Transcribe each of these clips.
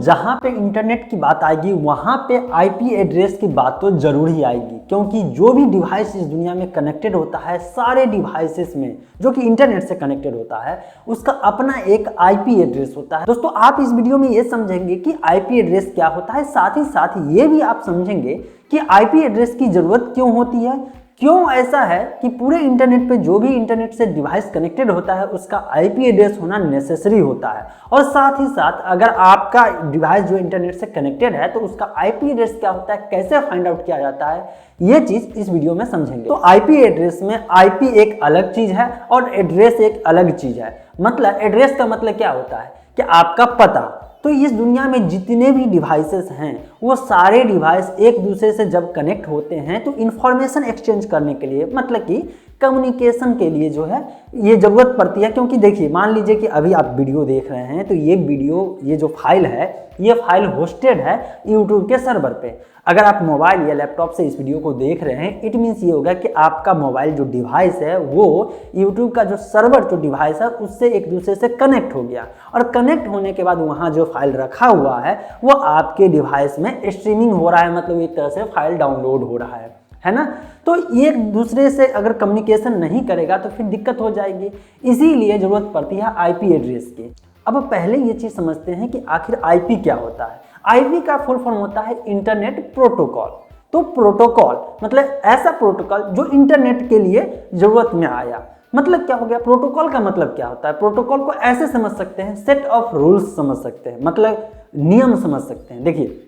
जहाँ पे इंटरनेट की बात आएगी वहाँ पे आईपी एड्रेस की बात तो जरूर ही आएगी, क्योंकि जो भी डिवाइस इस दुनिया में कनेक्टेड होता है, सारे डिवाइसेस में जो कि इंटरनेट से कनेक्टेड होता है, उसका अपना एक आईपी एड्रेस होता है। दोस्तों, आप इस वीडियो में ये समझेंगे कि आईपी एड्रेस क्या होता है, साथ ही ये भी आप समझेंगे कि आईपी एड्रेस की जरूरत क्यों होती है, क्यों ऐसा है कि पूरे इंटरनेट पे जो भी इंटरनेट से डिवाइस कनेक्टेड होता है उसका आईपी एड्रेस होना नेसेसरी होता है, और साथ ही साथ अगर आपका डिवाइस जो इंटरनेट से कनेक्टेड है तो उसका आईपी एड्रेस क्या होता है, कैसे फाइंड आउट किया जाता है, ये चीज इस वीडियो में समझेंगे। तो आईपी एड्रेस में आईपी एक अलग चीज है और एड्रेस एक अलग चीज है। मतलब एड्रेस का मतलब क्या होता है कि आपका पता। तो इस दुनिया में जितने भी डिवाइसेस हैं वो सारे डिवाइस एक दूसरे से जब कनेक्ट होते हैं तो इंफॉर्मेशन एक्सचेंज करने के लिए, मतलब कि कम्युनिकेशन के लिए जो है ये ज़रूरत पड़ती है। क्योंकि देखिए, मान लीजिए कि अभी आप वीडियो देख रहे हैं तो ये जो फाइल है, ये फाइल होस्टेड है यूट्यूब के सर्वर पे। अगर आप मोबाइल या लैपटॉप से इस वीडियो को देख रहे हैं, इट मीन्स ये होगा कि आपका मोबाइल जो डिवाइस है वो यूट्यूब का जो सर्वर जो डिवाइस है उससे एक दूसरे से कनेक्ट हो गया, और कनेक्ट होने के बाद वहाँ जो फाइल रखा हुआ है वो आपके डिवाइस में स्ट्रीमिंग हो रहा है, मतलब एक तरह से फाइल डाउनलोड हो रहा है ना। तो एक दूसरे से अगर कम्युनिकेशन नहीं करेगा तो फिर दिक्कत हो जाएगी, इसीलिए ज़रूरत पड़ती है आईपी एड्रेस की। अब पहले ये चीज़ समझते हैं कि आखिर आईपी क्या होता है। आईपी का फुल फॉर्म होता है इंटरनेट प्रोटोकॉल। तो प्रोटोकॉल मतलब ऐसा प्रोटोकॉल जो इंटरनेट के लिए ज़रूरत में आया। मतलब क्या हो गया, प्रोटोकॉल का मतलब क्या होता है। प्रोटोकॉल को ऐसे समझ सकते हैं, सेट ऑफ रूल्स समझ सकते हैं, मतलब नियम समझ सकते हैं। देखिए,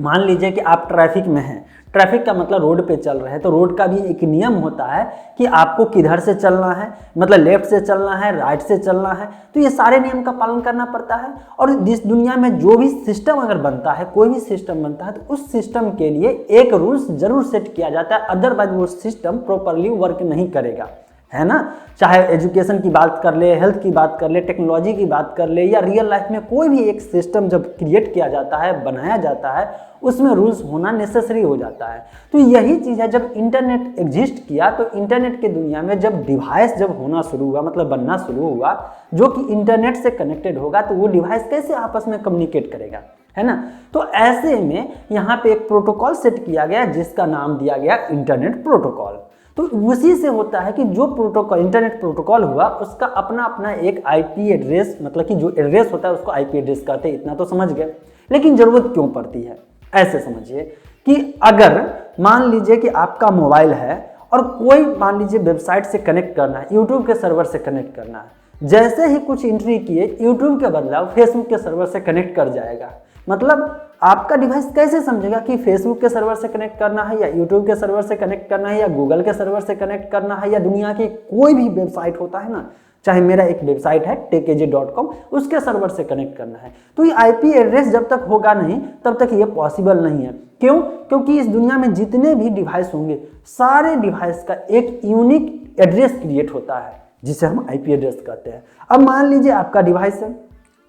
मान लीजिए कि आप ट्रैफिक में हैं, ट्रैफिक का मतलब रोड पे चल रहे हैं, तो रोड का भी एक नियम होता है कि आपको किधर से चलना है, मतलब लेफ्ट से चलना है, राइट से चलना है। तो ये सारे नियम का पालन करना पड़ता है। और इस दुनिया में जो भी सिस्टम अगर बनता है, कोई भी सिस्टम बनता है, तो उस सिस्टम के लिए एक रूल्स जरूर सेट किया जाता है, अदरवाइज वो सिस्टम प्रॉपरली वर्क नहीं करेगा, है ना। चाहे एजुकेशन की बात कर ले, हेल्थ की बात कर ले, टेक्नोलॉजी की बात कर ले, या रियल लाइफ में कोई भी एक सिस्टम जब क्रिएट किया जाता है, बनाया जाता है, उसमें रूल्स होना नेसेसरी हो जाता है। तो यही चीज़ है, जब इंटरनेट एग्जिस्ट किया तो इंटरनेट के दुनिया में जब डिवाइस जब होना शुरू हुआ, मतलब बनना शुरू हुआ जो कि इंटरनेट से कनेक्टेड होगा, तो वो डिवाइस कैसे आपस में कम्युनिकेट करेगा, है ना। तो ऐसे में यहाँ पे एक प्रोटोकॉल सेट किया गया जिसका नाम दिया गया इंटरनेट प्रोटोकॉल। तो उसी से होता है कि जो प्रोटोकॉल इंटरनेट प्रोटोकॉल हुआ उसका अपना अपना एक आईपी एड्रेस, मतलब कि जो एड्रेस होता है उसको आईपी एड्रेस कहते हैं। इतना तो समझ गए, लेकिन ज़रूरत क्यों पड़ती है, ऐसे समझिए कि अगर मान लीजिए कि आपका मोबाइल है और कोई मान लीजिए वेबसाइट से कनेक्ट करना है, यूट्यूब के सर्वर से कनेक्ट करना है, जैसे ही कुछ एंट्री किए यूट्यूब के बदलाव फेसबुक के सर्वर से कनेक्ट कर जाएगा। मतलब आपका डिवाइस कैसे समझेगा कि फेसबुक के सर्वर से कनेक्ट करना है, या यूट्यूब के सर्वर से कनेक्ट करना है, या गूगल के सर्वर से कनेक्ट करना है, या दुनिया की कोई भी वेबसाइट होता है ना, चाहे मेरा एक वेबसाइट है techaj.com, उसके सर्वर से कनेक्ट करना है। तो ये आईपी एड्रेस जब तक होगा नहीं तब तक ये पॉसिबल नहीं है। क्यों? क्योंकि इस दुनिया में जितने भी डिवाइस होंगे, सारे डिवाइस का एक यूनिक एड्रेस क्रिएट होता है जिसे हम आईपी एड्रेस कहते हैं। अब मान लीजिए आपका डिवाइस है,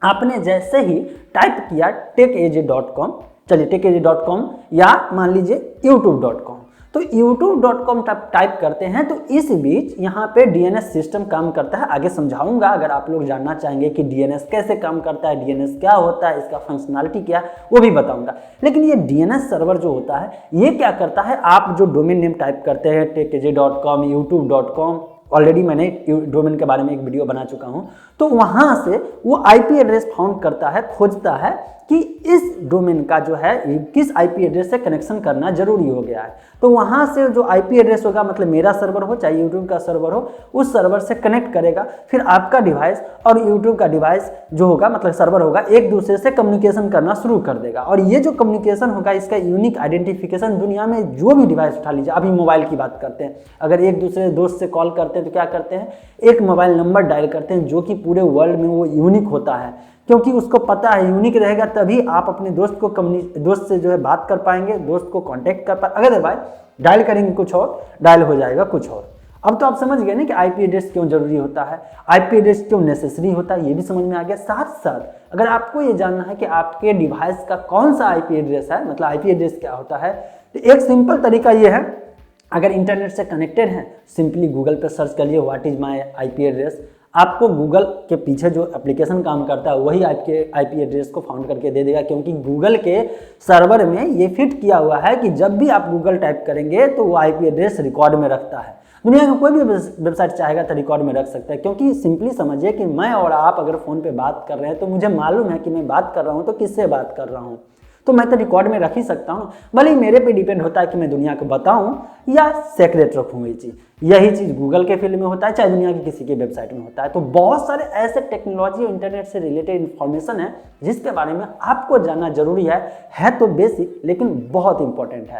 आपने जैसे ही टाइप किया techaj.com, चलिए techaj.com, या मान लीजिए youtube.com, तो youtube.com टाइप करते हैं तो इस बीच यहाँ पे डीएनएस सिस्टम काम करता है। आगे समझाऊंगा, अगर आप लोग जानना चाहेंगे कि डीएनएस कैसे काम करता है, डीएनएस क्या होता है, इसका फंक्शनलिटी क्या है, वो भी बताऊंगा। लेकिन ये डीएनएस सर्वर जो होता है ये क्या करता है, आप जो डोमेन नेम टाइप करते हैं techaj.com, youtube.com, ऑलरेडी मैंने डोमेन के बारे में एक वीडियो बना चुका हूं, तो वहां से वो आईपी एड्रेस फाउंड करता है, खोजता है कि इस डोमेन का जो है किस आईपी एड्रेस से कनेक्शन करना जरूरी हो गया है। तो वहां से जो आईपी एड्रेस होगा, मतलब मेरा सर्वर हो चाहे यूट्यूब का सर्वर हो, उस सर्वर से कनेक्ट करेगा। फिर आपका डिवाइस और यूट्यूब का डिवाइस जो होगा, मतलब सर्वर होगा, एक दूसरे से कम्युनिकेशन करना शुरू कर देगा। और ये जो कम्युनिकेशन होगा इसका यूनिक आइडेंटिफिकेशन दुनिया में जो भी डिवाइस उठा लीजिए, अभी मोबाइल की बात करते हैं, अगर एक दूसरे दोस्त से कॉल करते हैं तो क्या करते हैं, एक मोबाइल नंबर डायल करते हैं जो कि पूरे वर्ल्ड में वो यूनिक होता है, क्योंकि उसको पता है यूनिक रहेगा तभी आप अपने दोस्त से जो है बात कर पाएंगे, दोस्त को कांटेक्ट कर पाएंगे। अदरवाइज डायल करेंगे कुछ और, डायल हो जाएगा कुछ और। अब तो आप समझ गए ना कि आईपी एड्रेस क्यों जरूरी होता है, आईपी एड्रेस क्यों नेसेसरी होता है, ये भी समझ में आ गया। साथ साथ अगर आपको ये जानना है कि आपके डिवाइस का कौन सा आईपी एड्रेस है, मतलब आईपी एड्रेस क्या होता है, तो एक सिंपल तरीका ये है, अगर इंटरनेट से कनेक्टेड है सिंपली गूगल पर सर्च करिए what is my IP address, आपको गूगल के पीछे जो एप्लीकेशन काम करता है वही आपके आईपी एड्रेस को फाउंड करके दे देगा, क्योंकि गूगल के सर्वर में ये फिट किया हुआ है कि जब भी आप गूगल टाइप करेंगे तो वो आईपी एड्रेस रिकॉर्ड में रखता है। दुनिया में कोई भी वेबसाइट चाहेगा तो रिकॉर्ड में रख सकता है, क्योंकि सिंपली समझिए कि मैं और आप अगर फ़ोन पे बात कर रहे हैं तो मुझे मालूम है कि मैं बात कर रहा हूँ तो किससे बात कर रहा हूँ, तो मैं तो रिकॉर्ड में रख ही सकता हूँ। भले ही मेरे पे डिपेंड होता है कि मैं दुनिया को बताऊँ या सेक्रेट रखूँ ये चीज़। यही चीज़ गूगल के फील्ड में होता है, चाहे दुनिया की किसी की वेबसाइट में होता है। तो बहुत सारे ऐसे टेक्नोलॉजी और इंटरनेट से रिलेटेड इन्फॉर्मेशन है जिसके बारे में आपको जानना जरूरी है तो बेसिक लेकिन बहुत इंपॉर्टेंट है।